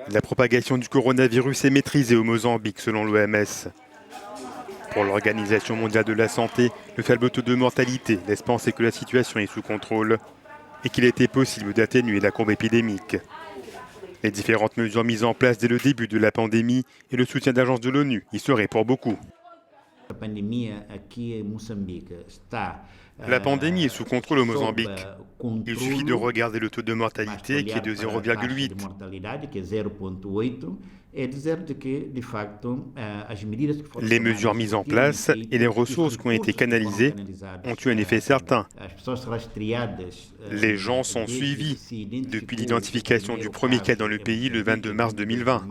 La propagation du coronavirus est maîtrisée au Mozambique, selon l'OMS. Pour l'Organisation mondiale de la santé, le faible taux de mortalité laisse penser que la situation est sous contrôle et qu'il était possible d'atténuer la courbe épidémique. Les différentes mesures mises en place dès le début de la pandémie et le soutien d'agences de l'ONU y seraient pour beaucoup. La pandémie est sous contrôle au Mozambique. Il suffit de regarder le taux de mortalité qui est de 0,8. Les mesures mises en place et les ressources qui ont été canalisées ont eu un effet certain. Les gens sont suivis depuis l'identification du premier cas dans le pays le 22 mars 2020.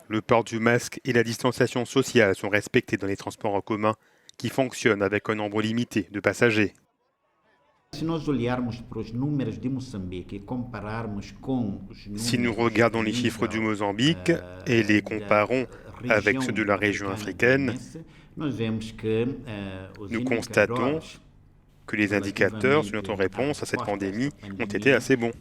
Le port du masque et la distanciation sociale sont respectés dans les transports en commun qui fonctionnent avec un nombre limité de passagers. Si nous regardons les chiffres du Mozambique et les comparons avec ceux de la région africaine, nous constatons que les indicateurs sur notre réponse à cette pandémie ont été assez bons.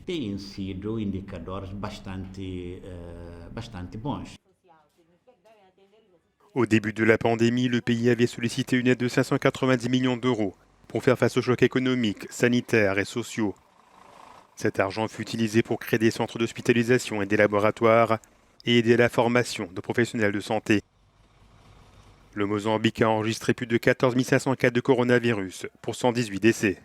Au début de la pandémie, le pays avait sollicité une aide de 590 millions d'euros pour faire face aux chocs économiques, sanitaires et sociaux. Cet argent fut utilisé pour créer des centres d'hospitalisation et des laboratoires et aider à la formation de professionnels de santé. Le Mozambique a enregistré plus de 14 500 cas de coronavirus pour 118 décès.